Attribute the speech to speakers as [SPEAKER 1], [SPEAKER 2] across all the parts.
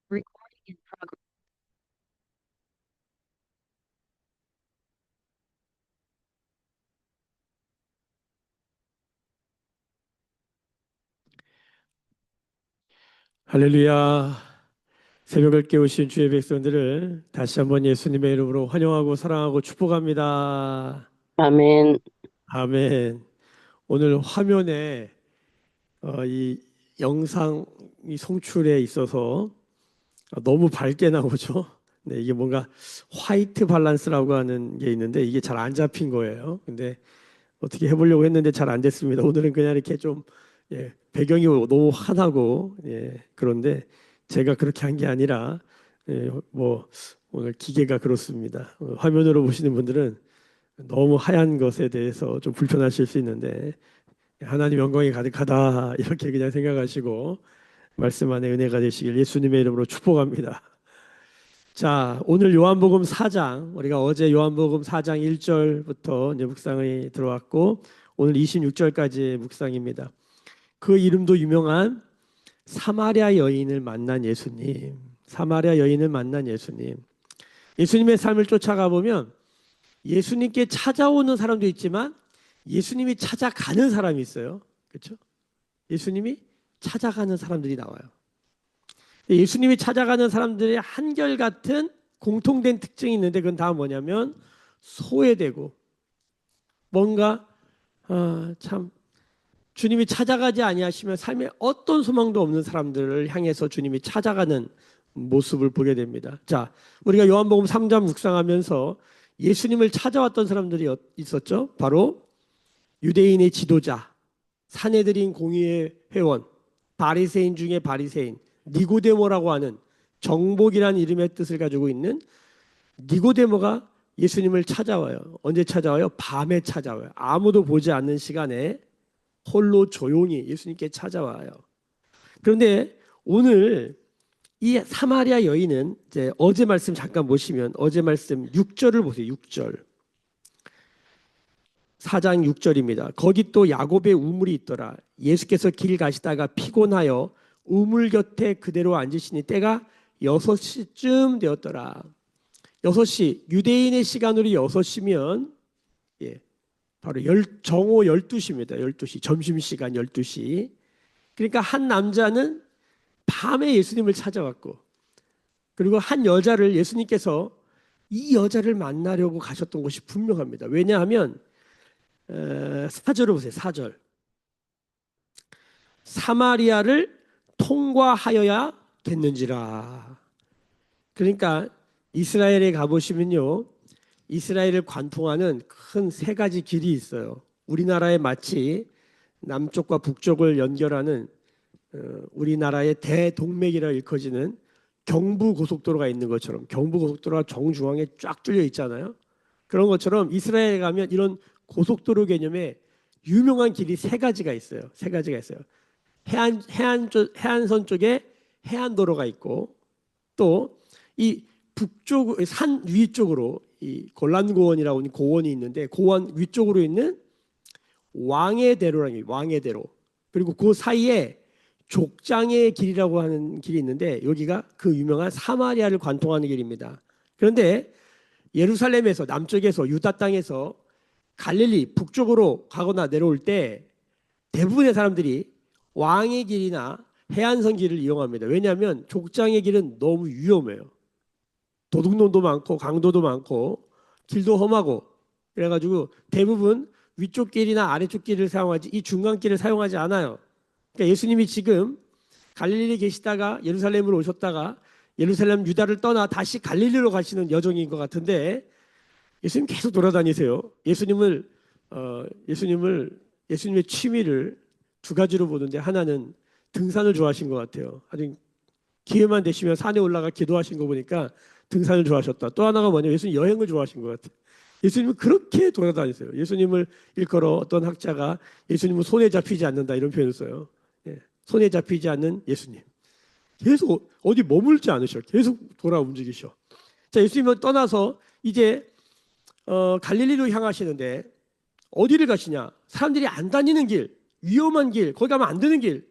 [SPEAKER 1] Recording in progress.
[SPEAKER 2] 할렐루야. 새벽을 깨우신 주의 백성들을 다시 한번 예수님의 이름으로 환영하고 사랑하고 축복합니다.
[SPEAKER 3] 아멘.
[SPEAKER 2] 아멘. 오늘 화면에 이 영상이 송출에 있어서 너무 밝게 나오죠. 네, 이게 뭔가 화이트 밸런스라고 하는 게 있는데 이게 잘 안 잡힌 거예요. 근데 어떻게 해보려고 했는데 잘 안 됐습니다. 오늘은 그냥 이렇게 좀 배경이 너무 환하고 그런데 제가 그렇게 한 게 아니라 뭐 오늘 기계가 그렇습니다. 화면으로 보시는 분들은 너무 하얀 것에 대해서 좀 불편하실 수 있는데 하나님 영광이 가득하다 이렇게 그냥 생각하시고 말씀 안에 은혜가 되시길 예수님의 이름으로 축복합니다. 자, 오늘 요한복음 4장, 우리가 어제 요한복음 4장 1절부터 이제 묵상이 들어왔고, 오늘 26절까지 묵상입니다. 그 이름도 유명한 사마리아 여인을 만난 예수님. 사마리아 여인을 만난 예수님. 예수님의 삶을 쫓아가 보면 예수님께 찾아오는 사람도 있지만 예수님이 찾아가는 사람이 있어요. 그렇죠? 예수님이 찾아가는 사람들이 나와요. 예수님이 찾아가는 사람들의 한결같은 공통된 특징이 있는데 그건 다 뭐냐면 소외되고 뭔가 참 주님이 찾아가지 아니하시면 삶에 어떤 소망도 없는 사람들을 향해서 주님이 찾아가는 모습을 보게 됩니다. 자, 우리가 요한복음 3장 묵상하면서 예수님을 찾아왔던 사람들이 있었죠. 바로 유대인의 지도자, 산헤드린 공의회 회원, 바리새인 중에 바리새인, 니고데모라고 하는 정복이라는 이름의 뜻을 가지고 있는 니고데모가 예수님을 찾아와요. 언제 찾아와요? 밤에 찾아와요. 아무도 보지 않는 시간에 홀로 조용히 예수님께 찾아와요. 그런데 오늘 이 사마리아 여인은 이제 어제 말씀 잠깐 보시면 어제 말씀 6절을 보세요. 6절. 4장 6절입니다. 거기 또 야곱의 우물이 있더라. 예수께서 길 가시다가 피곤하여 우물 곁에 그대로 앉으시니 때가 6시쯤 되었더라. 6시 유대인의 시간으로 6시면 바로 정오 12시입니다. 12시 점심시간 12시. 그러니까 한 남자는 밤에 예수님을 찾아왔고 그리고 한 여자를 예수님께서 이 여자를 만나려고 가셨던 것이 분명합니다. 왜냐하면 4절을 보세요. 4절. 사마리아를 통과하여야겠는지라. 그러니까 이스라엘에 가보시면요. 이스라엘을 관통하는 큰 세 가지 길이 있어요. 우리나라에 마치 남쪽과 북쪽을 연결하는 우리나라의 대동맥이라 일컬어지는 경부고속도로가 있는 것처럼 경부고속도로가 정중앙에 쫙 뚫려 있잖아요. 그런 것처럼 이스라엘에 가면 이런 고속도로 개념에 유명한 길이 세 가지가 있어요. 세 가지가 있어요. 해안선 쪽에 해안도로가 있고 또 이 북쪽 산 위쪽으로 이 골란고원이라고 하는 고원이 있는데 고원 위쪽으로 있는 왕의대로라는 게 왕의대로 그리고 그 사이에 족장의 길이라고 하는 길이 있는데 여기가 그 유명한 사마리아를 관통하는 길입니다. 그런데 예루살렘에서 남쪽에서 유다 땅에서 갈릴리 북쪽으로 가거나 내려올 때 대부분의 사람들이 왕의 길이나 해안선 길을 이용합니다. 왜냐하면 족장의 길은 너무 위험해요. 도둑놈도 많고 강도도 많고 길도 험하고 그래가지고 대부분 위쪽 길이나 아래쪽 길을 사용하지 이 중간 길을 사용하지 않아요. 그러니까 예수님이 지금 갈릴리에 계시다가 예루살렘으로 오셨다가 예루살렘 유다를 떠나 다시 갈릴리로 가시는 여정인 것 같은데 예수님 계속 돌아다니세요. 예수님의 취미를 두 가지로 보는데 하나는 등산을 좋아하신 것 같아요. 아주 기회만 되시면 산에 올라가 기도하신 거 보니까 등산을 좋아하셨다. 또 하나가 뭐냐 예수님 여행을 좋아하신 것 같아요. 예수님은 그렇게 돌아다니세요. 예수님을 일컬어 어떤 학자가 예수님은 손에 잡히지 않는다 이런 표현을 써요. 손에 잡히지 않는 예수님. 계속 어디 머물지 않으셔. 계속 돌아 움직이셔. 자, 예수님은 떠나서 이제 갈릴리로 향하시는데 어디를 가시냐? 사람들이 안 다니는 길, 위험한 길, 거기 가면 안 되는 길.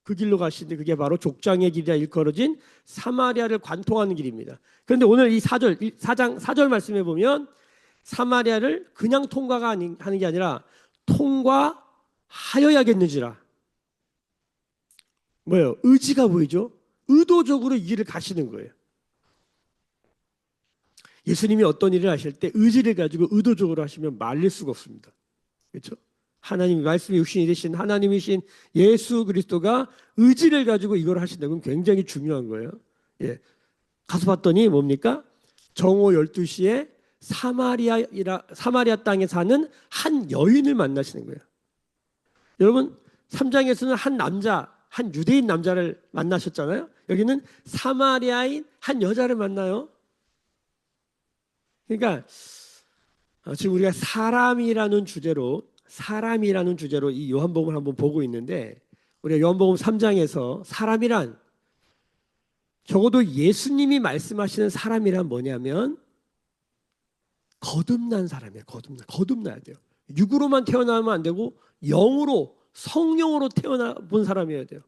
[SPEAKER 2] 그 길로 가시는데 그게 바로 족장의 길이라 일컬어진 사마리아를 관통하는 길입니다. 그런데 오늘 이 4절, 4절 말씀에 보면 사마리아를 그냥 하는 게 아니라 통과하여야겠는지라. 뭐예요? 의지가 보이죠? 의도적으로 이 길을 가시는 거예요. 예수님이 어떤 일을 하실 때 의지를 가지고 의도적으로 하시면 말릴 수가 없습니다. 그렇죠? 하나님 말씀이 육신이 되신 하나님이신 예수 그리스도가 의지를 가지고 이걸 하신다는 건 굉장히 중요한 거예요. 예. 가서 봤더니 뭡니까? 정오 12시에 사마리아 땅에 사는 한 여인을 만나시는 거예요. 여러분 3장에서는 한 유대인 남자를 만나셨잖아요. 여기는 사마리아인 한 여자를 만나요. 그러니까 지금 우리가 사람이라는 주제로 이 요한복음을 한번 보고 있는데 우리가 요한복음 3장에서 사람이란 적어도 예수님이 말씀하시는 사람이란 뭐냐면 거듭난 사람이에요. 거듭나야 돼요. 육으로만 태어나면 안 되고 영으로 성령으로 태어나 본 사람이어야 돼요.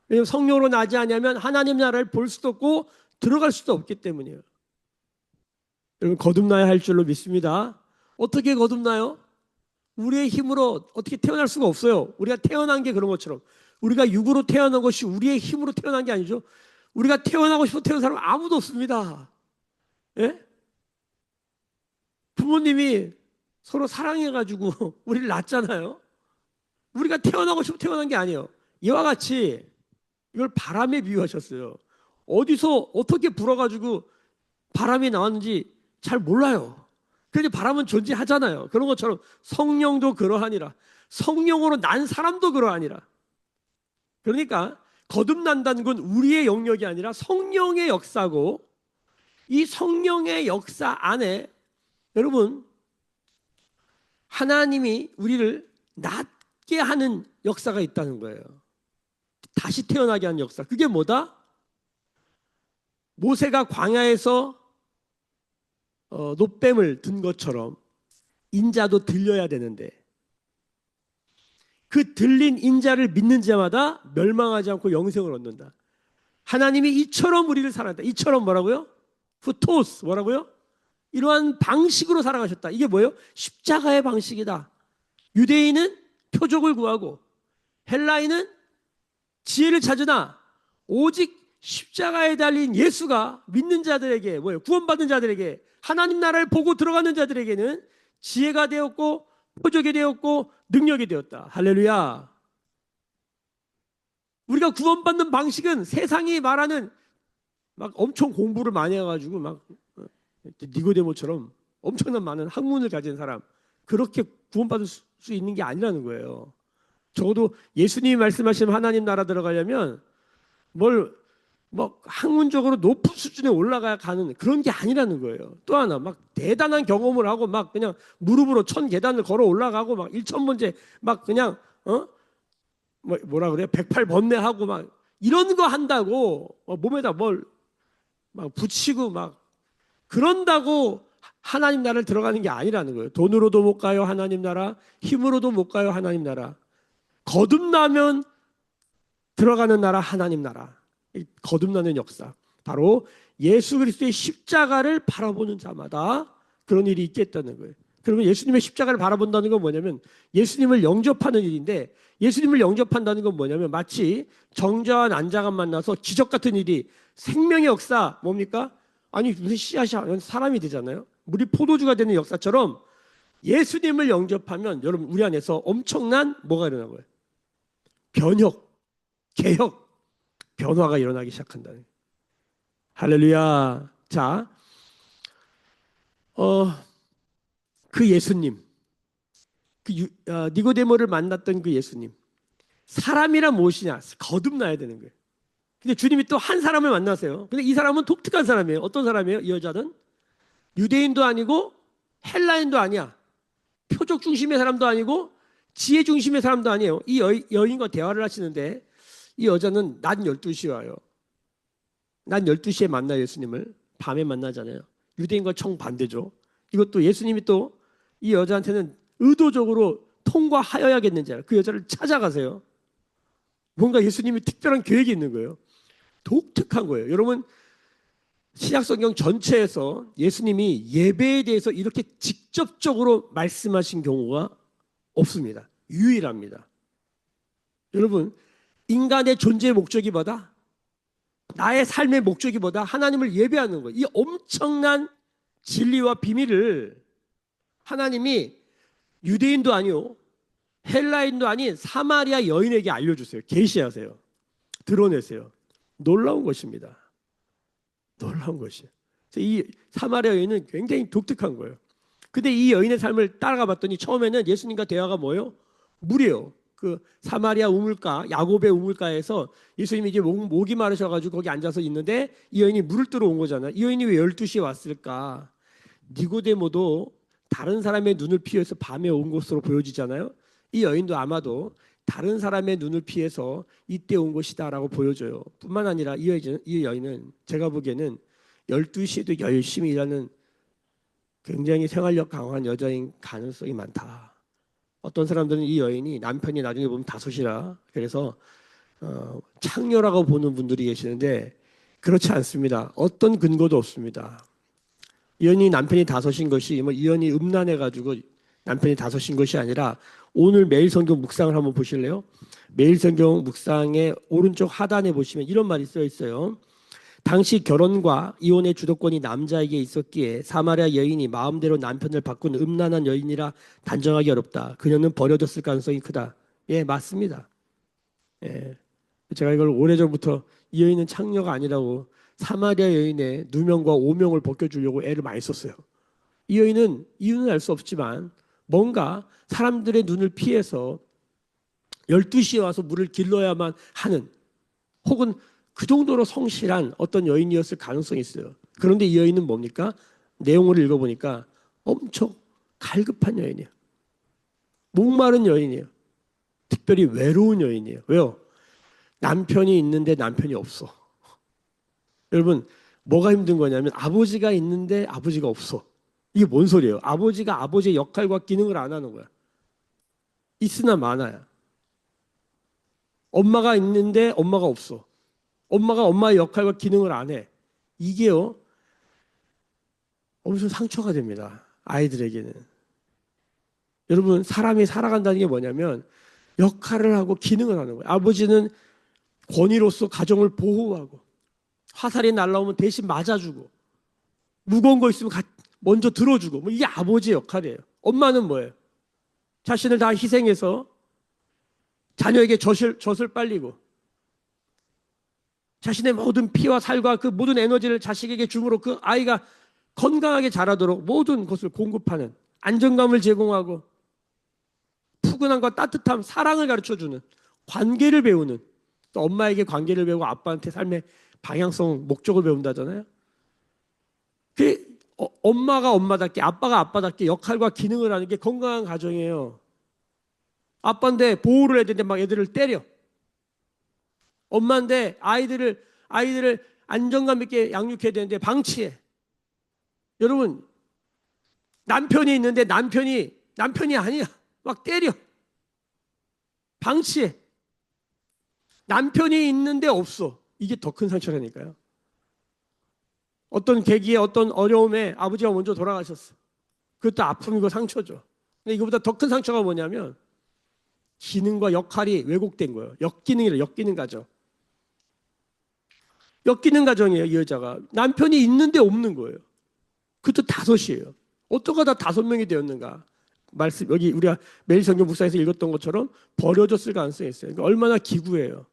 [SPEAKER 2] 왜냐하면 성령으로 나지 않으면 하나님 나라를 볼 수도 없고 들어갈 수도 없기 때문이에요. 여러분 거듭나야 할 줄로 믿습니다. 어떻게 거듭나요? 우리의 힘으로 어떻게 태어날 수가 없어요. 우리가 태어난 게 그런 것처럼 우리가 육으로 태어난 것이 우리의 힘으로 태어난 게 아니죠. 우리가 태어나고 싶어 태어난 사람은 아무도 없습니다. 예? 부모님이 서로 사랑해가지고 우리를 낳았잖아요. 우리가 태어나고 싶어 태어난 게 아니에요. 이와 같이 이걸 바람에 비유하셨어요. 어디서 어떻게 불어가지고 바람이 나왔는지 잘 몰라요. 그런데 바람은 존재하잖아요. 그런 것처럼 성령도 그러하니라. 성령으로 난 사람도 그러하니라. 그러니까 거듭난다는 건 우리의 영역이 아니라 성령의 역사고 이 성령의 역사 안에 여러분 하나님이 우리를 낫게 하는 역사가 있다는 거예요. 다시 태어나게 하는 역사. 그게 뭐다? 모세가 광야에서 놋뱀을 든 것처럼 인자도 들려야 되는데 그 들린 인자를 믿는 자마다 멸망하지 않고 영생을 얻는다. 하나님이 이처럼 우리를 사랑했다. 이처럼 뭐라고요? 후토스 뭐라고요? 이러한 방식으로 살아가셨다. 이게 뭐예요? 십자가의 방식이다. 유대인은 표적을 구하고 헬라인은 지혜를 찾으나 오직 십자가에 달린 예수가 믿는 자들에게 뭐예요? 구원받은 자들에게 하나님 나라를 보고 들어가는 자들에게는 지혜가 되었고 표적이 되었고 능력이 되었다. 할렐루야. 우리가 구원받는 방식은 세상이 말하는 막 엄청 공부를 많이 해가지고 막 니고데모처럼 엄청난 많은 학문을 가진 사람 그렇게 구원받을 수 있는 게 아니라는 거예요. 적어도 예수님이 말씀하신 하나님 나라 들어가려면 뭐 학문적으로 높은 수준에 올라가야 가는 그런 게 아니라는 거예요. 또 하나 막 대단한 경험을 하고 막 그냥 무릎으로 1000계단을 걸어 올라가고 막 1000번째 막 그냥 뭐라 그래요? 108번뇌하고 막 이런 거 한다고 몸에다 뭘 막 붙이고 막 그런다고 하나님 나라를 들어가는 게 아니라는 거예요. 돈으로도 못 가요 하나님 나라, 힘으로도 못 가요 하나님 나라. 거듭나면 들어가는 나라 하나님 나라. 거듭나는 역사. 바로 예수 그리스도의 십자가를 바라보는 자마다 그런 일이 있겠다는 거예요. 그러면 예수님의 십자가를 바라본다는 건 뭐냐면 예수님을 영접하는 일인데 예수님을 영접한다는 건 뭐냐면 마치 정자와 난자가 만나서 기적 같은 일이 생명의 역사 뭡니까? 아니 무슨 씨앗이 사람이 되잖아요. 물이 포도주가 되는 역사처럼 예수님을 영접하면 여러분 우리 안에서 엄청난 뭐가 일어나는 거예요? 변혁, 개혁, 변화가 일어나기 시작한다는 거예요. 할렐루야. 자, 그 예수님, 니고데모를 만났던 그 예수님, 사람이란 무엇이냐? 거듭나야 되는 거예요. 근데 주님이 또 한 사람을 만나세요. 근데 이 사람은 독특한 사람이에요. 어떤 사람이에요? 이 여자는 유대인도 아니고 헬라인도 아니야. 표적 중심의 사람도 아니고 지혜 중심의 사람도 아니에요. 이 여인과 대화를 하시는데 이 여자는 낮 12시에 와요. 낮 12시에 만나요. 예수님을. 밤에 만나잖아요. 유대인과 정반대죠. 이것도 예수님이 또 이 여자한테는 의도적으로 통과하여야겠는지 그 여자를 찾아가세요. 뭔가 예수님이 특별한 계획이 있는 거예요. 독특한 거예요. 여러분, 신약성경 전체에서 예수님이 예배에 대해서 이렇게 직접적으로 말씀하신 경우가 없습니다. 유일합니다. 여러분, 인간의 존재의 목적이 뭐다? 나의 삶의 목적이 뭐다? 하나님을 예배하는 거예요. 이 엄청난 진리와 비밀을 하나님이 유대인도 아니요, 헬라인도 아닌 사마리아 여인에게 알려주세요. 계시하세요. 드러내세요. 놀라운 것입니다. 놀라운 것이에요. 이 사마리아 여인은 굉장히 독특한 거예요. 근데 이 여인의 삶을 따라가 봤더니 처음에는 예수님과 대화가 뭐예요? 물이에요. 그 사마리아 우물가, 야곱의 우물가에서 예수님이 이제 목이 마르셔가지고 거기 앉아서 있는데 이 여인이 물을 뜨러 온 거잖아요. 이 여인이 왜 12시에 왔을까? 니고데모도 다른 사람의 눈을 피해서 밤에 온 것으로 보여지잖아요. 이 여인도 아마도 다른 사람의 눈을 피해서 이때 온 것이다라고 보여져요. 뿐만 아니라 이 여인은 제가 보기에는 12시에도 열심히 일하는 굉장히 생활력 강한 여자인 가능성이 많다. 어떤 사람들은 이 여인이 남편이 나중에 보면 다섯이라 그래서 창녀라고 보는 분들이 계시는데 그렇지 않습니다. 어떤 근거도 없습니다. 이 여인이 남편이 다섯인 것이 뭐 이 여인이 음란해가지고 남편이 다섯인 것이 아니라 오늘 매일 성경 묵상을 한번 보실래요? 매일 성경 묵상의 오른쪽 하단에 보시면 이런 말이 써 있어요. 당시 결혼과 이혼의 주도권이 남자에게 있었기에 사마리아 여인이 마음대로 남편을 바꾼 음란한 여인이라 단정하기 어렵다. 그녀는 버려졌을 가능성이 크다. 예, 맞습니다. 예. 제가 이걸 오래전부터 이 여인은 창녀가 아니라고 사마리아 여인의 누명과 오명을 벗겨주려고 애를 많이 썼어요. 이 여인은 이유는 알 수 없지만 뭔가 사람들의 눈을 피해서 12시에 와서 물을 길러야만 하는 혹은 그 정도로 성실한 어떤 여인이었을 가능성이 있어요. 그런데 이 여인은 뭡니까? 내용을 읽어보니까 엄청 갈급한 여인이에요. 목마른 여인이에요. 특별히 외로운 여인이에요. 왜요? 남편이 있는데 남편이 없어. 여러분, 뭐가 힘든 거냐면 아버지가 있는데 아버지가 없어. 이게 뭔 소리예요? 아버지가 아버지의 역할과 기능을 안 하는 거야. 있으나 마나야. 엄마가 있는데 엄마가 없어. 엄마가 엄마의 역할과 기능을 안 해. 이게요, 엄청 상처가 됩니다. 아이들에게는. 여러분, 사람이 살아간다는 게 뭐냐면 역할을 하고 기능을 하는 거예요. 아버지는 권위로서 가정을 보호하고 화살이 날라오면 대신 맞아주고 무거운 거 있으면 먼저 들어주고 뭐 이게 아버지의 역할이에요. 엄마는 뭐예요? 자신을 다 희생해서 자녀에게 젖을 빨리고 자신의 모든 피와 살과 그 모든 에너지를 자식에게 줌으로 그 아이가 건강하게 자라도록 모든 것을 공급하는 안정감을 제공하고 푸근함과 따뜻함, 사랑을 가르쳐주는 관계를 배우는 또 엄마에게 관계를 배우고 아빠한테 삶의 방향성, 목적을 배운다잖아요. 그 엄마가 엄마답게 아빠가 아빠답게 역할과 기능을 하는 게 건강한 가정이에요. 아빠인데 보호를 해야 되는데 막 애들을 때려. 엄마인데 아이들을 안정감 있게 양육해야 되는데 방치해. 여러분, 남편이 있는데 남편이 아니야. 막 때려. 방치해. 남편이 있는데 없어. 이게 더 큰 상처라니까요. 어떤 계기에 어떤 어려움에 아버지가 먼저 돌아가셨어. 그것도 아픔이고 상처죠. 근데 이거보다 더 큰 상처가 뭐냐면 기능과 역할이 왜곡된 거예요. 엮이는 가정. 엮이는 가정이에요. 이 여자가. 남편이 있는데 없는 거예요. 그것도 다섯이에요. 어떻게 다 5명이 되었는가? 말씀 여기 우리가 매일 성경 묵상에서 읽었던 것처럼 버려졌을 가능성이 있어요. 그러니까 얼마나 기구예요.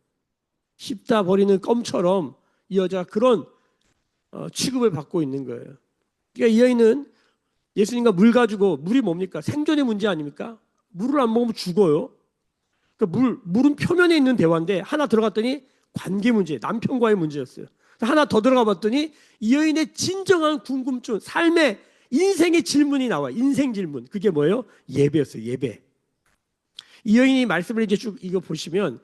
[SPEAKER 2] 씹다 버리는 껌처럼 이 여자가 그런 취급을 받고 있는 거예요. 그러니까 이 여인은 예수님과 물 가지고 물이 뭡니까? 생존의 문제 아닙니까? 물을 안 먹으면 죽어요. 그러니까 물은 표면에 있는 대화인데 하나 들어갔더니 관계 문제, 남편과의 문제였어요. 하나 더 들어가 봤더니 이 여인의 진정한 궁금증, 삶의 인생의 질문이 나와. 인생 질문. 그게 뭐예요? 예배였어요. 예배. 이 여인이 말씀을 이제 쭉 이거 보시면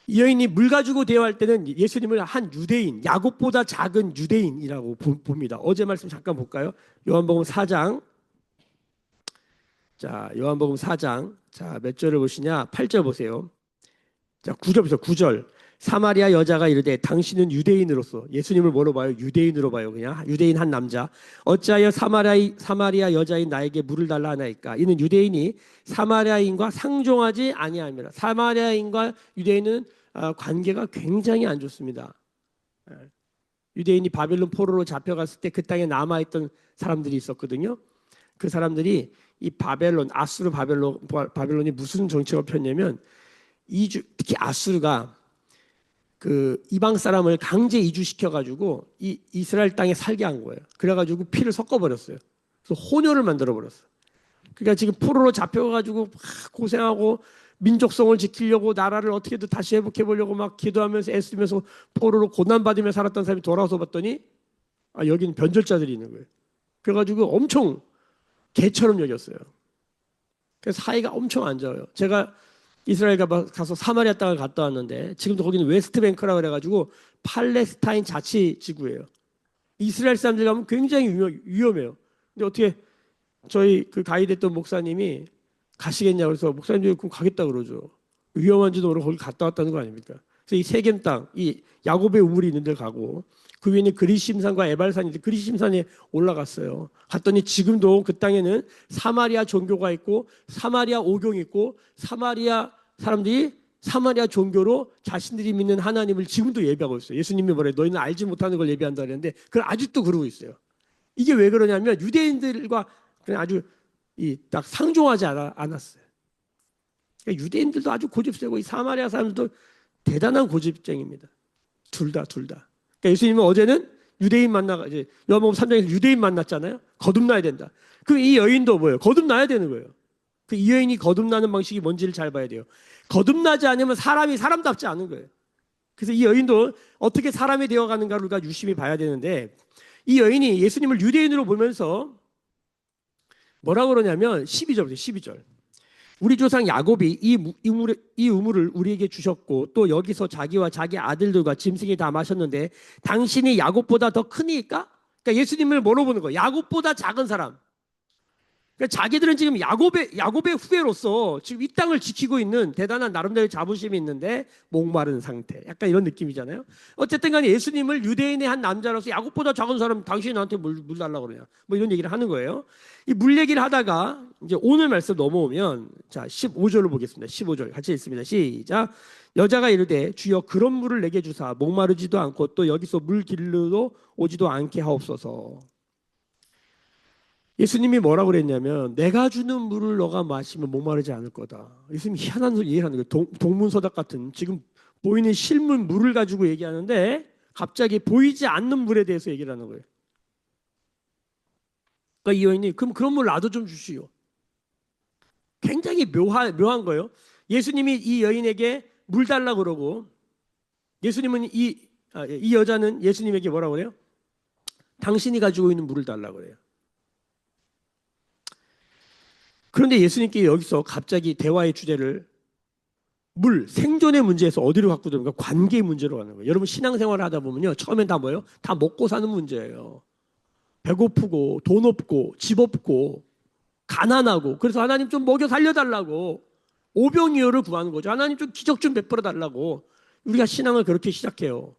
[SPEAKER 2] 이 여인이 물 가지고 대화할 때는 예수님을 한 유대인, 야곱보다 작은 유대인이라고 봅니다. 어제 말씀 잠깐 볼까요? 요한복음 4장. 자, 요한복음 4장. 자, 몇 절을 보시냐? 8절 보세요. 자, 9절부터 9절. 사마리아 여자가 이르되 당신은 유대인으로서, 예수님을 뭐로 봐요? 유대인으로 봐요. 그냥 유대인 한 남자. 어찌하여 사마리아 여자인 나에게 물을 달라 하나이까? 이는 유대인이 사마리아인과 상종하지 아니함이라. 사마리아인과 유대인은 관계가 굉장히 안 좋습니다. 유대인이 바벨론 포로로 잡혀갔을 때 그 땅에 남아있던 사람들이 있었거든요. 그 사람들이 이 바벨론, 아수르 바벨론이 무슨 정책을 폈냐면, 특히 아수르가 그 이방 사람을 강제 이주시켜가지고 이 이스라엘 땅에 살게 한 거예요. 그래가지고 피를 섞어버렸어요. 그래서 혼혈을 만들어버렸어요. 그러니까 지금 포로로 잡혀가지고 막 고생하고 민족성을 지키려고 나라를 어떻게든 다시 회복해보려고 막 기도하면서 애쓰면서 포로로 고난받으며 살았던 사람이 돌아와서 봤더니 여기는 변절자들이 있는 거예요. 그래가지고 엄청 개처럼 여겼어요. 그래서 사이가 엄청 안 좋아요. 제가 이스라엘 가서 사마리아 땅을 갔다 왔는데 지금도 거기는 웨스트뱅크라고 그래가지고 팔레스타인 자치지구예요. 이스라엘 사람들 가면 굉장히 위험해요. 근데 어떻게 저희 그 가이드했던 목사님이 가시겠냐고 그래서 목사님들이 그럼 가겠다 그러죠. 위험한지도 모르고 거기 갔다 왔다는 거 아닙니까? 그래서 이 세겜 땅, 이 야곱의 우물이 있는 데 가고 그 위에는 그리심산과 에발산인데 그리심산에 올라갔어요. 갔더니 지금도 그 땅에는 사마리아 종교가 있고 사마리아 오경이 있고 사마리아 사람들이 사마리아 종교로 자신들이 믿는 하나님을 지금도 예배하고 있어요. 예수님이 뭐래? 너희는 알지 못하는 걸 예배한다 그랬는데 그걸 아직도 그러고 있어요. 이게 왜 그러냐면 유대인들과 그냥 아주 딱 상종하지 않았어요. 그러니까 유대인들도 아주 고집세고 이 사마리아 사람들도 대단한 고집쟁입니다. 둘 다. 그러니까 예수님은 어제는 유대인 이제 요한복음 3장에서 유대인 만났잖아요. 거듭나야 된다. 그럼 이 여인도 뭐예요? 거듭나야 되는 거예요. 이 여인이 거듭나는 방식이 뭔지를 잘 봐야 돼요. 거듭나지 않으면 사람이 사람답지 않은 거예요. 그래서 이 여인도 어떻게 사람이 되어가는가를 우리가 유심히 봐야 되는데 이 여인이 예수님을 유대인으로 보면서 뭐라고 그러냐면 12절부터 12절. 우리 조상 야곱이 이 우물을 우리에게 주셨고 또 여기서 자기와 자기 아들들과 짐승이 다 마셨는데 당신이 야곱보다 더 크니까? 그러니까 예수님을 뭐로 보는 거예요? 야곱보다 작은 사람. 그러니까 자기들은 지금 야곱의 후예로서 지금 이 땅을 지키고 있는 대단한 나름대로 자부심이 있는데 목마른 상태. 약간 이런 느낌이잖아요. 어쨌든 간에 예수님을 유대인의 한 남자로서 야곱보다 작은 사람 당신이 나한테 물 달라고 그러냐. 뭐 이런 얘기를 하는 거예요. 이 물 얘기를 하다가 이제 오늘 말씀 넘어오면 자 15절로 보겠습니다. 15절 같이 읽습니다. 시작. 여자가 이르되 주여 그런 물을 내게 주사 목마르지도 않고 또 여기서 물 길르러 오지도 않게 하옵소서. 예수님이 뭐라고 그랬냐면 내가 주는 물을 너가 마시면 목마르지 않을 거다. 예수님이 희한한 소리 얘기하는 거예요. 동문서답 같은 지금 보이는 실물 물을 가지고 얘기하는데 갑자기 보이지 않는 물에 대해서 얘기를 하는 거예요. 그러니까 이 여인이 그럼 그런 물 나도 좀 주시오. 굉장히 묘한 거예요. 예수님이 이 여인에게 물 달라 그러고 예수님은 이 여자는 예수님에게 뭐라고 그래요? 당신이 가지고 있는 물을 달라 그래요. 그런데 예수님께 여기서 갑자기 대화의 주제를 생존의 문제에서 어디로 갖고 들어가? 관계의 문제로 가는 거예요. 여러분 신앙생활을 하다 보면요. 처음엔 다 뭐예요? 다 먹고 사는 문제예요. 배고프고 돈 없고 집 없고 가난하고 그래서 하나님 좀 먹여 살려달라고 오병이어를 구하는 거죠. 하나님 좀 기적 좀 베풀어 달라고 우리가 신앙을 그렇게 시작해요.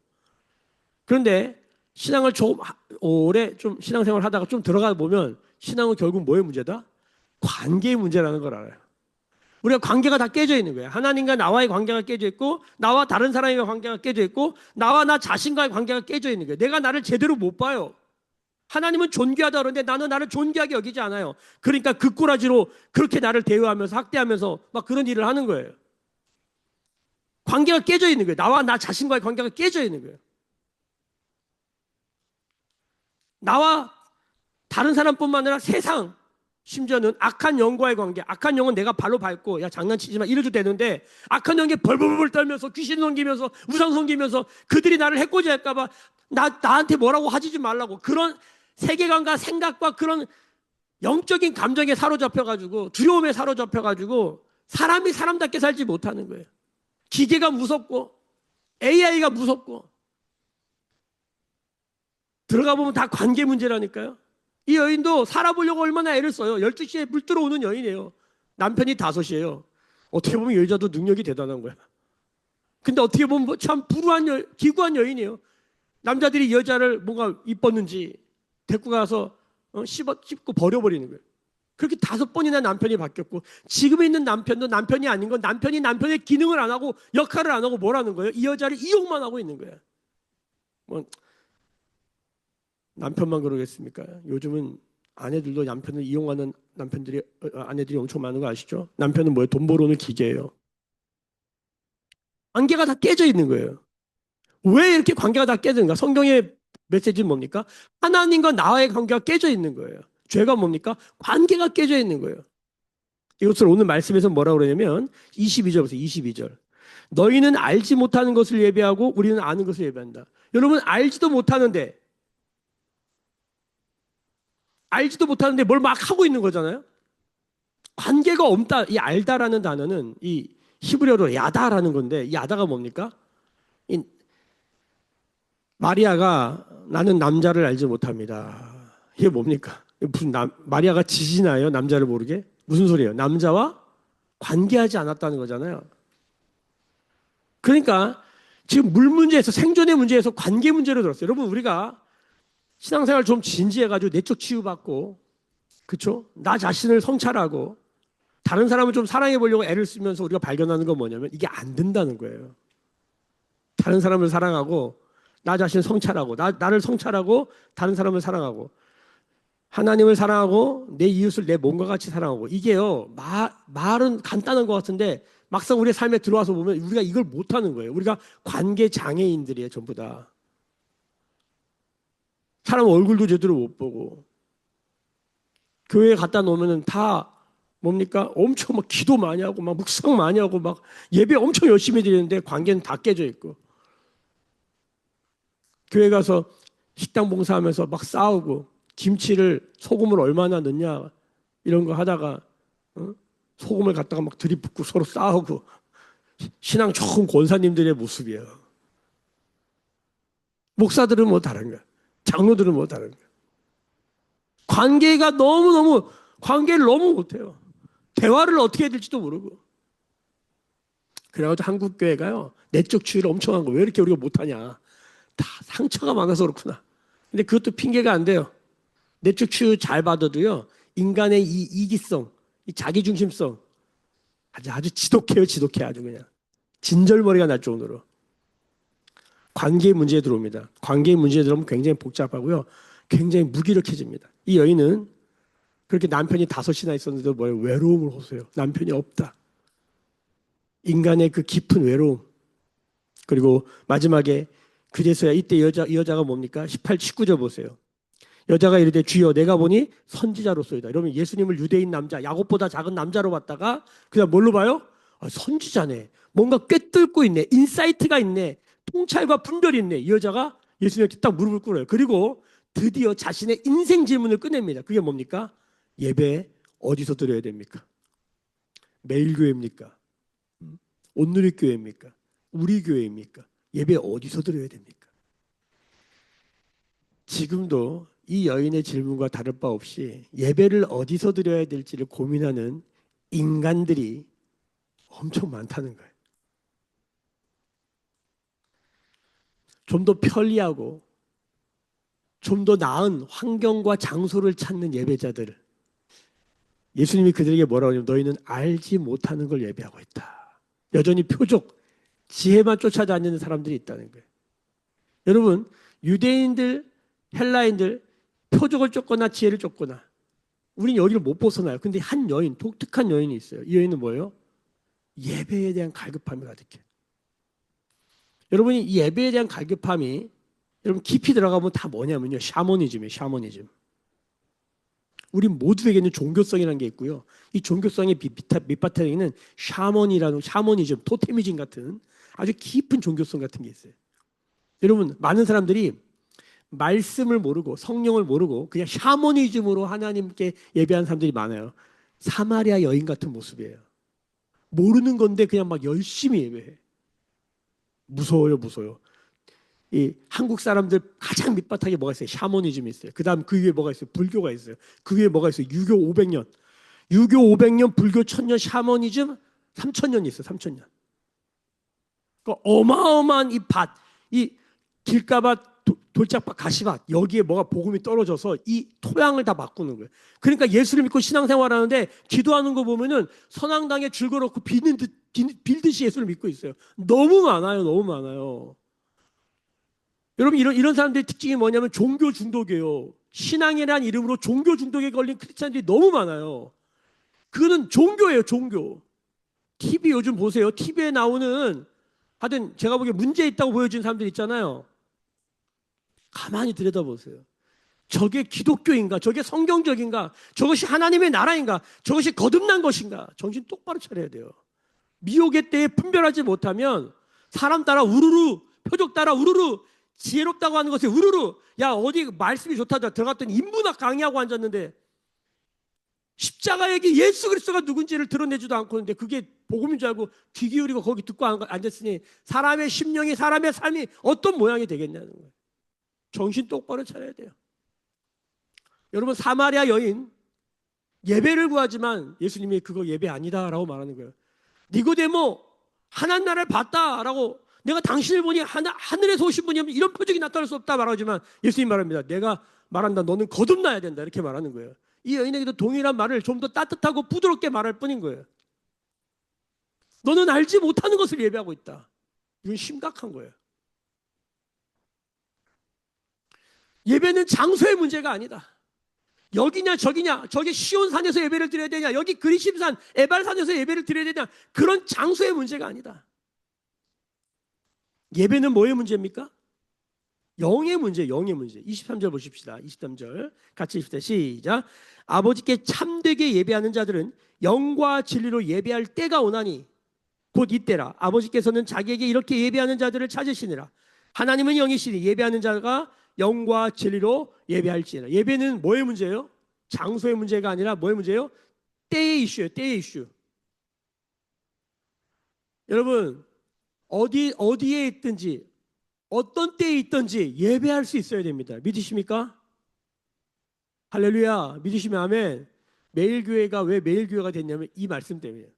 [SPEAKER 2] 그런데 신앙을 좀 오래 좀 신앙생활을 하다가 좀 들어가 보면 신앙은 결국 뭐의 문제다? 관계의 문제라는 걸 알아요. 우리가 관계가 다 깨져 있는 거예요. 하나님과 나와의 관계가 깨져 있고 나와 다른 사람과의 관계가 깨져 있고 나와 나 자신과의 관계가 깨져 있는 거예요. 내가 나를 제대로 못 봐요. 하나님은 존귀하다 그러는데 나는 나를 존귀하게 여기지 않아요. 그러니까 그 꼬라지로 그렇게 나를 대우하면서 학대하면서 막 그런 일을 하는 거예요. 관계가 깨져 있는 거예요. 나와 나 자신과의 관계가 깨져 있는 거예요. 나와 다른 사람뿐만 아니라 세상 심지어는 악한 영과의 관계, 악한 영은 내가 발로 밟고 야 장난치지 마 이래도 되는데 악한 영에 벌벌벌 떨면서 귀신 섬기면서 우상 섬기면서 그들이 나를 해코지할까 봐 나한테 뭐라고 하지 좀 말라고 그런 세계관과 생각과 그런 영적인 감정에 사로잡혀가지고 두려움에 사로잡혀가지고 사람이 사람답게 살지 못하는 거예요. 기계가 무섭고 AI가 무섭고 들어가 보면 다 관계 문제라니까요. 이 여인도 살아보려고 얼마나 애를 써요. 12시에 물 들어오는 여인이에요. 남편이 5이에요. 어떻게 보면 이 여자도 능력이 대단한 거야. 근데 어떻게 보면 참 불우한 기구한 여인이에요. 남자들이 여자를 뭔가 이뻤는지 데리고 가서 씹고 버려버리는 거예요. 그렇게 5번이나 남편이 바뀌었고, 지금 있는 남편도 남편이 아닌 건 남편이 남편의 기능을 안 하고 역할을 안 하고 뭐라는 거예요? 이 여자를 이용만 하고 있는 거예요. 뭐 남편만 그러겠습니까? 요즘은 아내들도 남편을 이용하는 아내들이 엄청 많은 거 아시죠? 남편은 뭐예요? 돈 벌어오는 기계예요. 관계가 다 깨져 있는 거예요. 왜 이렇게 관계가 다 깨지는가? 성경의 메시지는 뭡니까? 하나님과 나와의 관계가 깨져 있는 거예요. 죄가 뭡니까? 관계가 깨져 있는 거예요. 이것을 오늘 말씀에서 뭐라고 그러냐면 22절부터 22절. 너희는 알지 못하는 것을 예배하고 우리는 아는 것을 예배한다. 여러분 알지도 못하는데 뭘 막 하고 있는 거잖아요. 관계가 없다. 이 알다라는 단어는 이 히브리어로 야다라는 건데, 이 야다가 뭡니까? 이 마리아가 나는 남자를 알지 못합니다. 이게 뭡니까? 마리아가 지지나요? 남자를 모르게? 무슨 소리예요? 남자와 관계하지 않았다는 거잖아요. 그러니까 지금 물 문제에서, 생존의 문제에서 관계 문제로 들었어요. 여러분, 우리가 신앙생활 좀 진지해가지고 내적 치유받고, 그쵸? 나 자신을 성찰하고 다른 사람을 좀 사랑해 보려고 애를 쓰면서 우리가 발견하는 건 뭐냐면 이게 안 된다는 거예요. 다른 사람을 사랑하고 나 자신을 성찰하고 나를 성찰하고 다른 사람을 사랑하고 하나님을 사랑하고 내 이웃을 내 몸과 같이 사랑하고, 이게요, 말은 간단한 것 같은데 막상 우리의 삶에 들어와서 보면 우리가 이걸 못하는 거예요. 우리가 관계 장애인들이에요. 전부 다. 사람 얼굴도 제대로 못 보고 교회에 갖다 놓으면 다 뭡니까? 엄청 막 기도 많이 하고 막 묵상 많이 하고 막 예배 엄청 열심히 드리는데 관계는 다 깨져 있고, 교회 가서 식당 봉사하면서 막 싸우고 김치를 소금을 얼마나 넣냐 이런 거 하다가 소금을 갖다가 막 들이붓고 서로 싸우고, 신앙 좋은 권사님들의 모습이에요. 목사들은 뭐 다른 거야. 장로들은 뭐 다른 거야. 관계를 너무 못해요. 대화를 어떻게 해야 될지도 모르고. 그래가지고 한국 교회가요, 내적 치유를 엄청 한 거예요. 왜 이렇게 우리가 못하냐? 다 상처가 많아서 그렇구나. 근데 그것도 핑계가 안 돼요. 내적 치유 잘 받아도요, 인간의 이 이기성, 이 자기중심성 아주 지독해요. 지독해. 아주 그냥 진절머리가 날 정도로 관계 문제에 들어옵니다. 관계 문제에 들어오면 굉장히 복잡하고요, 굉장히 무기력해집니다. 이 여인은 그렇게 남편이 5이나 있었는데도 뭐예요? 외로움을 호소해요. 남편이 없다. 인간의 그 깊은 외로움. 그리고 마지막에 그제서야 이때 이 여자가 뭡니까? 18, 19절 보세요. 여자가 이르되 주여 내가 보니 선지자로소이다. 이러면 예수님을 유대인 남자, 야곱보다 작은 남자로 봤다가 그냥 뭘로 봐요? 선지자네. 뭔가 꿰뚫고 있네. 인사이트가 있네. 통찰과 분별이 있네. 이 여자가 예수님한테 딱 무릎을 꿇어요. 그리고 드디어 자신의 인생 질문을 꺼냅니다. 그게 뭡니까? 예배 어디서 드려야 됩니까? 매일교회입니까? 온누리교회입니까? 우리 교회입니까? 예배 어디서 드려야 됩니까? 지금도 이 여인의 질문과 다를 바 없이 예배를 어디서 드려야 될지를 고민하는 인간들이 엄청 많다는 거예요. 좀 더 편리하고 좀 더 나은 환경과 장소를 찾는 예배자들. 예수님이 그들에게 뭐라고 하냐면 너희는 알지 못하는 걸 예배하고 있다. 여전히 표적, 지혜만 쫓아다니는 사람들이 있다는 거예요. 여러분, 유대인들, 헬라인들 표적을 쫓거나 지혜를 쫓거나 우린 여기를 못 벗어나요. 근데 한 여인, 독특한 여인이 있어요. 이 여인은 뭐예요? 예배에 대한 갈급함이 가득해. 여러분이 이 예배에 대한 갈급함이 여러분 깊이 들어가면 다 뭐냐면요, 샤머니즘이에요. 샤머니즘. 우리 모두에게는 종교성이라는 게 있고요, 이 종교성의 밑바탕에는 샤머니즘, 토테미즘 같은 아주 깊은 종교성 같은 게 있어요. 여러분, 많은 사람들이 말씀을 모르고 성령을 모르고 그냥 샤머니즘으로 하나님께 예배하는 사람들이 많아요. 사마리아 여인 같은 모습이에요. 모르는 건데 그냥 막 열심히 예배해. 무서워요, 무서워요. 이 한국 사람들 가장 밑바탕에 뭐가 있어요? 샤머니즘이 있어요. 그 다음 그 위에 뭐가 있어요? 불교가 있어요. 그 위에 뭐가 있어요? 유교 500년. 유교 500년, 불교 1000년, 샤머니즘 3000년이 있어요. 3000년. 그 어마어마한 이 밭, 이 길가밭, 돌짝밭, 가시밭, 여기에 뭐가 복음이 떨어져서 이 토양을 다 바꾸는 거예요. 그러니까 예수를 믿고 신앙생활하는데 기도하는 거 보면은 선앙당에 줄 걸었고 빌듯이 예수를 믿고 있어요. 너무 많아요, 너무 많아요. 여러분, 이런 사람들의 특징이 뭐냐면 종교 중독이에요. 신앙이라는 이름으로 종교 중독에 걸린 크리스찬들이 너무 많아요. 그거는 종교예요, 종교. TV 요즘 보세요. TV에 나오는 하여튼 제가 보기에 문제 있다고 보여준 사람들 있잖아요. 가만히 들여다보세요. 저게 기독교인가? 저게 성경적인가? 저것이 하나님의 나라인가? 저것이 거듭난 것인가? 정신 똑바로 차려야 돼요. 미혹의 때에 분별하지 못하면 사람 따라 우르르, 표적 따라 우르르, 지혜롭다고 하는 것에 우르르, 야 어디 말씀이 좋다 들어갔더니 인문학 강의하고 앉았는데 십자가에게 예수 그리스도가 누군지를 드러내지도 않고 있는데 그게 복음인 줄 알고 귀 기울이고 거기 듣고 앉았으니 사람의 심령이, 사람의 삶이 어떤 모양이 되겠냐는 거예요. 정신 똑바로 차려야 돼요. 여러분, 사마리아 여인 예배를 구하지만 예수님이 그거 예배 아니다라고 말하는 거예요. 니고데모 하나님 나라를 봤다라고, 내가 당신을 보니 하늘에서 오신 분이면 이런 표적이 나타날 수 없다 말하지만 예수님 말합니다. 내가 말한다. 너는 거듭나야 된다. 이렇게 말하는 거예요. 이 여인에게도 동일한 말을 좀 더 따뜻하고 부드럽게 말할 뿐인 거예요. 너는 알지 못하는 것을 예배하고 있다. 이건 심각한 거예요. 예배는 장소의 문제가 아니다. 여기냐 저기냐, 저기 시온산에서 예배를 드려야 되냐, 여기 그리심산 에발산에서 예배를 드려야 되냐, 그런 장소의 문제가 아니다. 예배는 뭐의 문제입니까? 영의 문제, 영의 문제. 23절 보십시다. 23절 같이 읽읍시다. 시작. 아버지께 참되게 예배하는 자들은 영과 진리로 예배할 때가 오나니 곧 이때라. 아버지께서는 자기에게 이렇게 예배하는 자들을 찾으시니라. 하나님은 영이시니 예배하는 자가 영과 진리로 예배할지니라. 예배는 뭐의 문제예요? 장소의 문제가 아니라 뭐의 문제예요? 때의 이슈예요. 때의 이슈. 여러분, 어디에 있든지 어떤 때에 있든지 예배할 수 있어야 됩니다. 믿으십니까? 할렐루야. 믿으시면 아멘. 매일교회가 왜 매일교회가 됐냐면 이 말씀 때문이에요.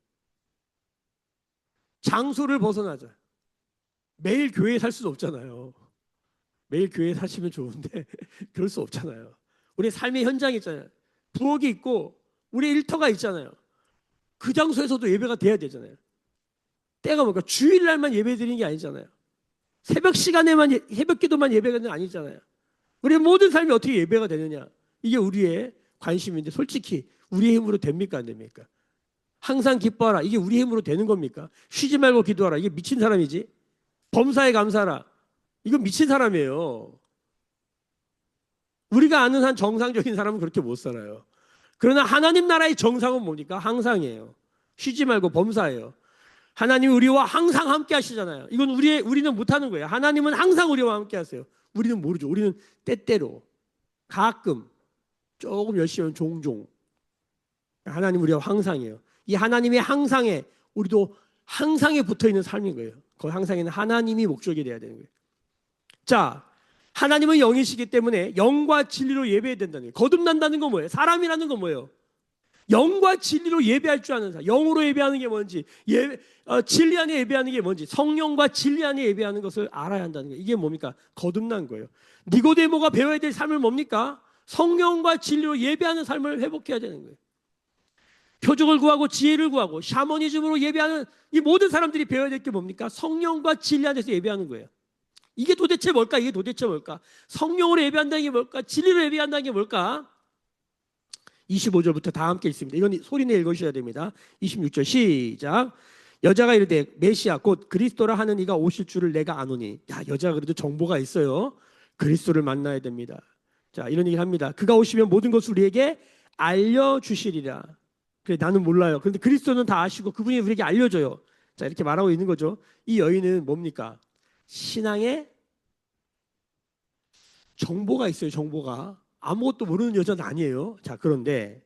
[SPEAKER 2] 장소를 벗어나자. 매일 교회에 살 수도 없잖아요. 매일 교회에 사시면 좋은데 그럴 수 없잖아요. 우리 삶의 현장이 있잖아요. 부엌이 있고 우리 일터가 있잖아요. 그 장소에서도 예배가 돼야 되잖아요. 때가 뭔가 주일날만 예배 드리는 게 아니잖아요. 새벽 시간에만 새벽 기도만 예배가 되는 게 아니잖아요. 우리의 모든 삶이 어떻게 예배가 되느냐, 이게 우리의 관심인데 솔직히 우리의 힘으로 됩니까 안 됩니까? 항상 기뻐하라, 이게 우리 힘으로 되는 겁니까? 쉬지 말고 기도하라, 이게 미친 사람이지. 범사에 감사하라, 이건 미친 사람이에요. 우리가 아는 한 정상적인 사람은 그렇게 못 살아요. 그러나 하나님 나라의 정상은 뭡니까? 항상이에요. 쉬지 말고 범사예요. 하나님이 우리와 항상 함께 하시잖아요. 이건 우리는 못하는 거예요. 하나님은 항상 우리와 함께 하세요. 우리는 모르죠. 우리는 때때로, 가끔, 조금 열심히 하면 종종. 하나님 우리와 항상이에요. 이 하나님의 항상에 우리도 항상에 붙어있는 삶인 거예요. 그 항상에는 하나님이 목적이 돼야 되는 거예요. 자, 하나님은 영이시기 때문에 영과 진리로 예배해야 된다는 거예요. 거듭난다는 건 뭐예요? 사람이라는 건 뭐예요? 영과 진리로 예배할 줄 아는 사람. 영으로 예배하는 게 뭔지, 진리 안에 예배하는 게 뭔지, 성령과 진리 안에 예배하는 것을 알아야 한다는 거예요. 이게 뭡니까? 거듭난 거예요. 니고데모가 배워야 될 삶을 뭡니까? 성령과 진리로 예배하는 삶을 회복해야 되는 거예요. 표적을 구하고 지혜를 구하고 샤머니즘으로 예배하는 이 모든 사람들이 배워야 될 게 뭡니까? 성령과 진리 안에서 예배하는 거예요. 이게 도대체 뭘까? 이게 도대체 뭘까? 성령으로 예배한다는 게 뭘까? 진리로 예배한다는 게 뭘까? 25절부터 다 함께 있습니다. 이건 소리내 읽으셔야 됩니다. 26절 시작. 여자가 이르되 메시아 곧 그리스도라 하는 이가 오실 줄을 내가 아노니. 야, 여자가 그래도 정보가 있어요. 그리스도를 만나야 됩니다. 자, 이런 얘기를 합니다. 그가 오시면 모든 것을 우리에게 알려주시리라. 그래, 나는 몰라요. 그런데 그리스도는 다 아시고 그분이 우리에게 알려줘요. 자, 이렇게 말하고 있는 거죠. 이 여인은 뭡니까? 신앙에 정보가 있어요. 정보가. 아무것도 모르는 여자는 아니에요. 자, 그런데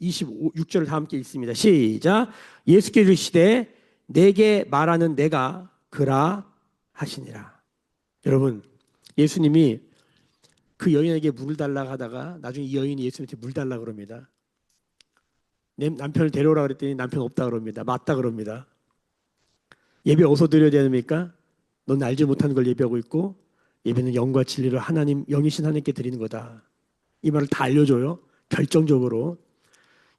[SPEAKER 2] 26절을 다 함께 읽습니다. 시작. 예수께 이르시되 내게 말하는 내가 그라 하시니라. 여러분, 예수님이 그 여인에게 물을 달라고 하다가 나중에 이 여인이 예수님한테 물 달라고 그럽니다. 내 남편을 데려오라 그랬더니 남편 없다 그럽니다. 맞다 그럽니다. 예배 어디서 드려야 됩니까? 넌 알지 못하는 걸 예배하고 있고 예배는 영과 진리를 하나님 영이신 하나님께 드리는 거다. 이 말을 다 알려줘요. 결정적으로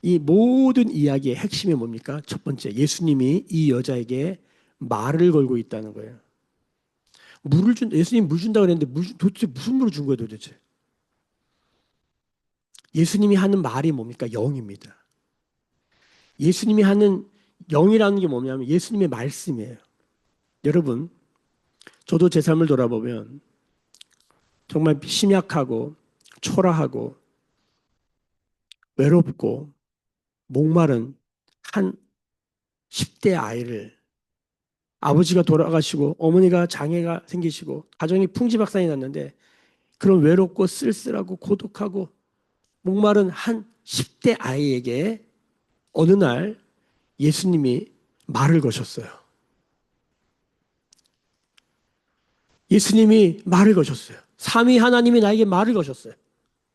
[SPEAKER 2] 이 모든 이야기의 핵심이 뭡니까? 첫 번째, 예수님이 이 여자에게 말을 걸고 있다는 거예요. 예수님 물 준다고 그랬는데 도대체 무슨 물을 준 거예요, 도대체? 예수님이 하는 말이 뭡니까? 영입니다. 예수님이 하는 영이라는 게 뭐냐면 예수님의 말씀이에요. 여러분, 저도 제 삶을 돌아보면 정말 심약하고 초라하고 외롭고 목마른 한 10대 아이를 아버지가 돌아가시고 어머니가 장애가 생기시고 가정이 풍지박산이 났는데 그런 외롭고 쓸쓸하고 고독하고 목마른 한 10대 아이에게 어느 날 예수님이 말을 거셨어요. 예수님이 말을 거셨어요. 삼위 하나님이 나에게 말을 거셨어요.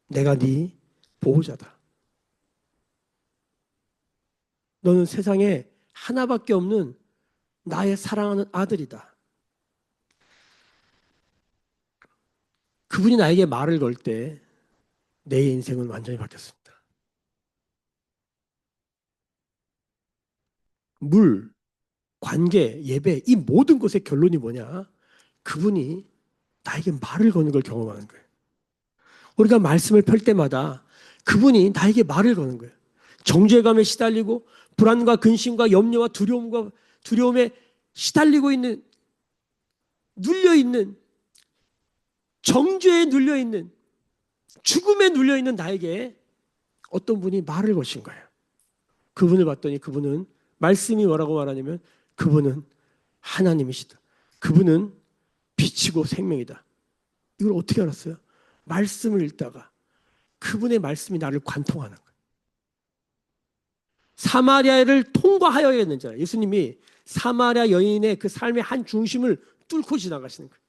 [SPEAKER 2] 내가 네 보호자다. 너는 세상에 하나밖에 없는 나의 사랑하는 아들이다. 그분이 나에게 말을 걸 때 내 인생은 완전히 바뀌었습니다. 물, 관계, 예배 이 모든 것의 결론이 뭐냐? 그분이 나에게 말을 거는 걸 경험하는 거예요. 우리가 말씀을 펼 때마다 그분이 나에게 말을 거는 거예요. 정죄감에 시달리고 불안과 근심과 염려와 두려움에 시달리고 있는 눌려 있는 정죄에 눌려 있는 죽음에 눌려 있는 나에게 어떤 분이 말을 거신 거예요. 그분을 봤더니 그분은 말씀이 뭐라고 말하냐면 그분은 하나님이시다. 그분은 빛이고 생명이다. 이걸 어떻게 알았어요? 말씀을 읽다가 그분의 말씀이 나를 관통하는 거예요. 사마리아를 통과하여야겠는지 예수님이 사마리아 여인의 그 삶의 한 중심을 뚫고 지나가시는 거예요.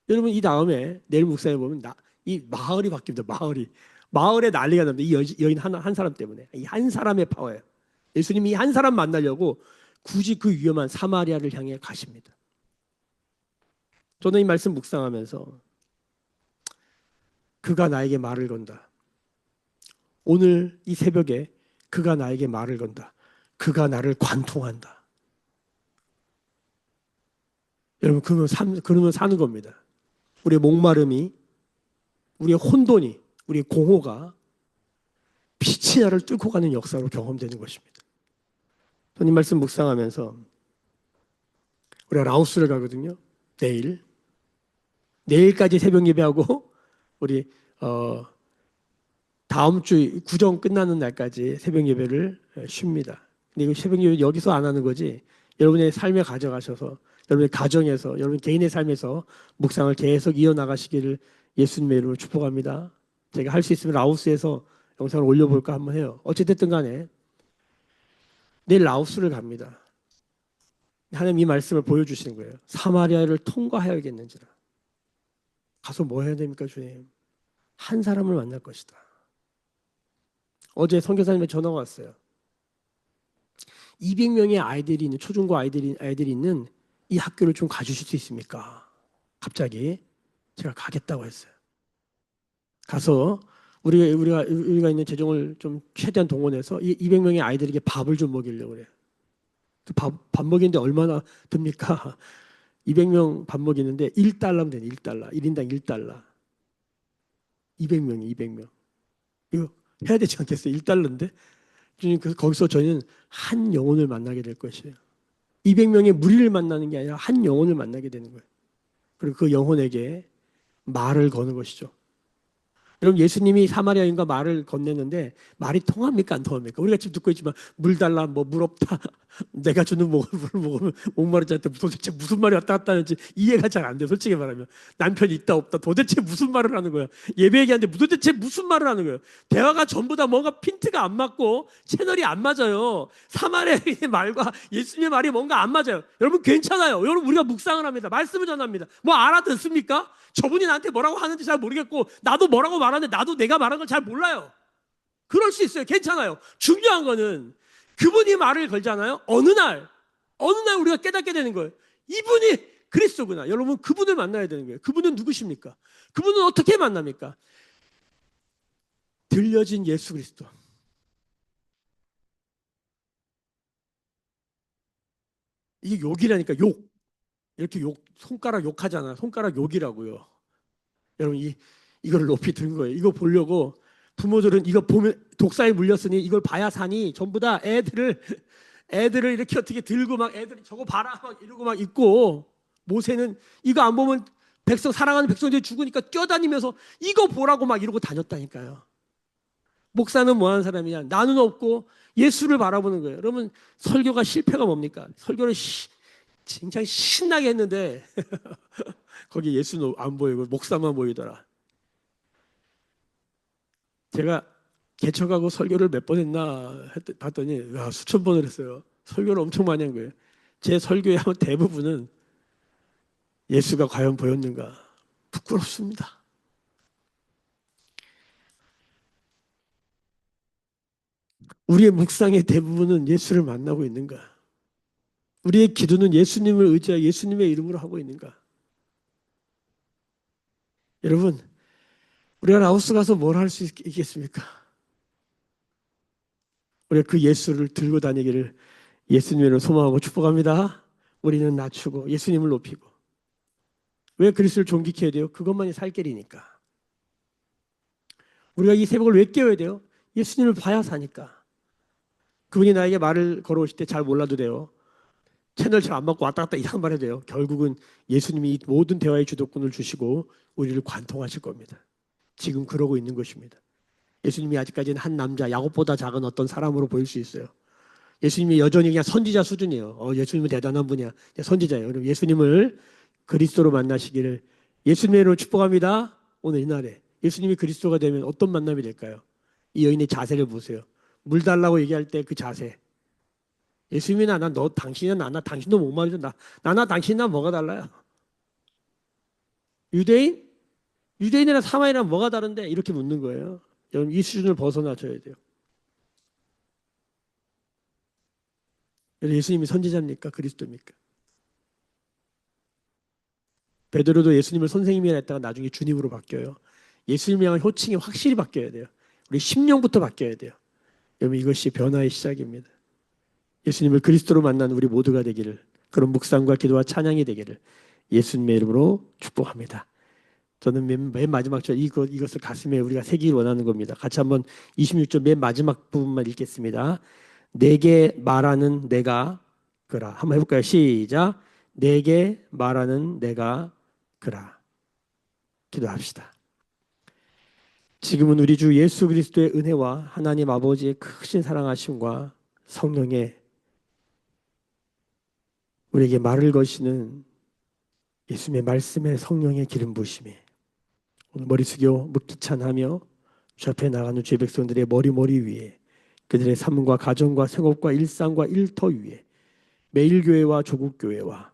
[SPEAKER 2] 여러분 이 다음에 내일 묵상해 보면 이 마을이 바뀝니다. 마을에 난리가 납니다. 이 여인 한 사람 때문에 이 한 사람의 파워예요. 예수님이 이 한 사람 만나려고 굳이 그 위험한 사마리아를 향해 가십니다. 저는 이 말씀 묵상하면서 그가 나에게 말을 건다. 오늘 이 새벽에 그가 나에게 말을 건다. 그가 나를 관통한다. 여러분 그러면 사는 겁니다. 우리의 목마름이 우리의 혼돈이 우리의 공허가 빛이 나를 뚫고 가는 역사로 경험되는 것입니다. 저는 이 말씀 묵상하면서 우리가 라오스를 가거든요. 내일까지 새벽 예배하고 우리 다음 주 구정 끝나는 날까지 새벽 예배를 쉽니다. 근데 이거 새벽 예배 여기서 안 하는 거지. 여러분의 삶에 가져가셔서 여러분의 가정에서 여러분 개인의 삶에서 묵상을 계속 이어나가시기를 예수님의 이름으로 축복합니다. 제가 할 수 있으면 라오스에서 영상을 올려볼까 한번 해요. 어찌됐든 간에 내일 라오스를 갑니다. 하나님 이 말씀을 보여주시는 거예요. 사마리아를 통과하여야겠는지라. 가서 뭐 해야 됩니까 주님? 한 사람을 만날 것이다. 어제 선교사님의 전화가 왔어요. 200명의 아이들이 있는 초중고 아이들이 있는 이 학교를 좀 가주실 수 있습니까? 갑자기 제가 가겠다고 했어요. 가서 우리가 있는 재정을 좀 최대한 동원해서 이 200명의 아이들에게 밥을 좀 먹이려고 그래요. 밥 먹이는데 얼마나 듭니까? 200명 밥 먹이는데 1달러면 되네. 1달러. 1인당 1달러. 200명. 이거 해야 되지 않겠어요? 1달러인데? 거기서 저희는 한 영혼을 만나게 될 것이에요. 200명의 무리를 만나는 게 아니라 한 영혼을 만나게 되는 거예요. 그리고 그 영혼에게 말을 거는 것이죠. 여러분 예수님이 사마리아인과 말을 건네는데 말이 통합니까 안 통합니까? 우리가 지금 듣고 있지만 물 달라 물 없다 내가 주는 물을 먹으면 목마르지 않다 도대체 무슨 말이 왔다 갔다 하는지 이해가 잘 안 돼. 솔직히 말하면 남편이 있다 없다 도대체 무슨 말을 하는 거야. 예배 얘기하는데 도대체 무슨 말을 하는 거예요. 대화가 전부 다 뭔가 핀트가 안 맞고 채널이 안 맞아요. 사마리아의 말과 예수님의 말이 뭔가 안 맞아요. 여러분 괜찮아요. 여러분 우리가 묵상을 합니다. 말씀을 전합니다. 뭐 알아듣습니까? 저분이 나한테 뭐라고 하는지 잘 모르겠고 나도 뭐라고 말하는데 나도 내가 말하는 걸 잘 몰라요. 그럴 수 있어요. 괜찮아요. 중요한 거는 그분이 말을 걸잖아요. 어느 날 우리가 깨닫게 되는 거예요. 이분이 그리스도구나. 여러분 그분을 만나야 되는 거예요. 그분은 누구십니까? 그분은 어떻게 만납니까? 들려진 예수 그리스도. 이게 욕이라니까 욕. 이렇게 욕 손가락 욕하잖아. 손가락 욕이라고요. 여러분 이거를 높이 든 거예요. 이거 보려고 부모들은 이거 보면 독사에 물렸으니 이걸 봐야 사니 전부 다 애들을 이렇게 어떻게 들고 막 애들이 저거 봐라 막 이러고 막 있고 모세는 이거 안 보면 백성 사랑하는 백성들이 죽으니까 뛰어다니면서 이거 보라고 막 이러고 다녔다니까요. 목사는 뭐 하는 사람이냐? 나는 없고 예수를 바라보는 거예요. 여러분 설교가 실패가 뭡니까? 설교를 굉장히 신나게 했는데 거기 예수는 안 보이고 목사만 보이더라. 제가 개척하고 설교를 몇 번 했나 봤더니 야, 수천 번을 했어요. 설교를 엄청 많이 한 거예요. 제 설교의 대부분은 예수가 과연 보였는가? 부끄럽습니다. 우리의 묵상의 대부분은 예수를 만나고 있는가? 우리의 기도는 예수님을 의지하여 예수님의 이름으로 하고 있는가? 여러분, 우리가 라오스 가서 뭘 할 수 있겠습니까? 우리가 그 예수를 들고 다니기를 예수님을 소망하고 축복합니다. 우리는 낮추고 예수님을 높이고. 왜 그리스도를 존귀케 해야 돼요? 그것만이 살 길이니까. 우리가 이 새벽을 왜 깨워야 돼요? 예수님을 봐야 사니까. 그분이 나에게 말을 걸어오실 때 잘 몰라도 돼요. 채널 잘 안 맞고 왔다 갔다 이상한 말 해도 돼요. 결국은 예수님이 이 모든 대화의 주도권을 주시고 우리를 관통하실 겁니다. 지금 그러고 있는 것입니다. 예수님이 아직까지는 한 남자, 야곱보다 작은 어떤 사람으로 보일 수 있어요. 예수님이 여전히 그냥 선지자 수준이에요. 예수님은 대단한 분이야. 선지자예요. 그럼 예수님을 그리스도로 만나시기를 예수님으로 축복합니다. 오늘 이날에 예수님이 그리스도가 되면 어떤 만남이 될까요? 이 여인의 자세를 보세요. 물 달라고 얘기할 때 그 자세. 예수님이 너 당신이나 나나 당신도 못 말해줘. 나나 당신이나 뭐가 달라요? 유대인? 유대인이랑 사마리아랑 뭐가 다른데? 이렇게 묻는 거예요. 여러분 이 수준을 벗어나줘야 돼요. 예수님이 선지자입니까? 그리스도입니까? 베드로도 예수님을 선생님이라 했다가 나중에 주님으로 바뀌어요. 예수님을 향한 호칭이 확실히 바뀌어야 돼요. 우리 심령부터 바뀌어야 돼요. 여러분 이것이 변화의 시작입니다. 예수님을 그리스도로 만나는 우리 모두가 되기를, 그런 묵상과 기도와 찬양이 되기를 예수님의 이름으로 축복합니다. 저는 맨 마지막 절 이것을 가슴에 우리가 새기길 원하는 겁니다. 같이 한번 26절 맨 마지막 부분만 읽겠습니다. 내게 말하는 내가 그라. 한번 해볼까요? 시작. 내게 말하는 내가 그라. 기도합시다. 지금은 우리 주 예수 그리스도의 은혜와 하나님 아버지의 크신 사랑하심과 성령의 우리에게 말을 거시는 예수님의 말씀의 성령의 기름 부으심이 오늘 머리 숙여 묵기 찬하며 주 앞에 나가는 주의 백성들의 머리 위에, 그들의 삶과 가정과 생업과 일상과 일터 위에, 매일교회와 조국교회와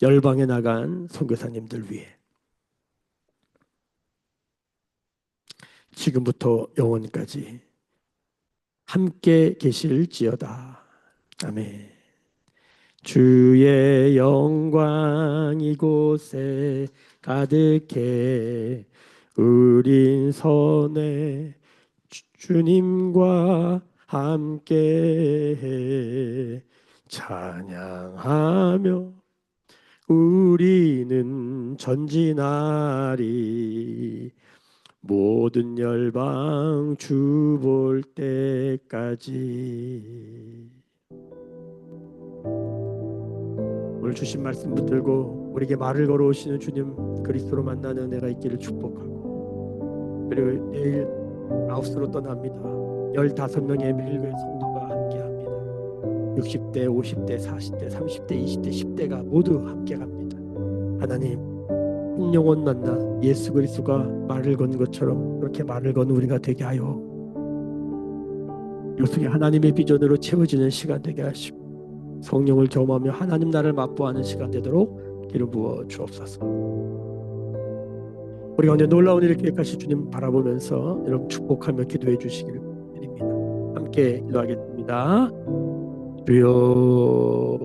[SPEAKER 2] 열방에 나간 선교사님들 위에 지금부터 영원까지 함께 계실지어다. 아멘. 주의 영광 이곳에 가득해 우린 선해 주님과 함께해 찬양하며 우리는 전진하리 모든 열방 주 볼 때까지. 오늘 주신 말씀 붙들고 우리에게 말을 걸어오시는 주님 그리스도로 만나는 은혜가 있기를 축복하고, 그리고 내일 라오스로 떠납니다. 15명의 매일교회 성도가 함께합니다. 60대, 50대, 40대, 30대, 20대, 10대가 모두 함께 갑니다. 하나님 한 영혼 만나 예수 그리스도가 말을 건 것처럼 그렇게 말을 건 우리가 되게 하여 요속에 하나님의 비전으로 채워지는 시간 되게 하시고 성령을 경험하며 하나님 나라를 맛보아하는 시간 되도록 기름 부어 주옵소서. 우리가 오늘 놀라운 일을 계획하실 주님 바라보면서 여러분 축복하며 기도해 주시기를 드립니다. 함께 기도하겠습니다. 주여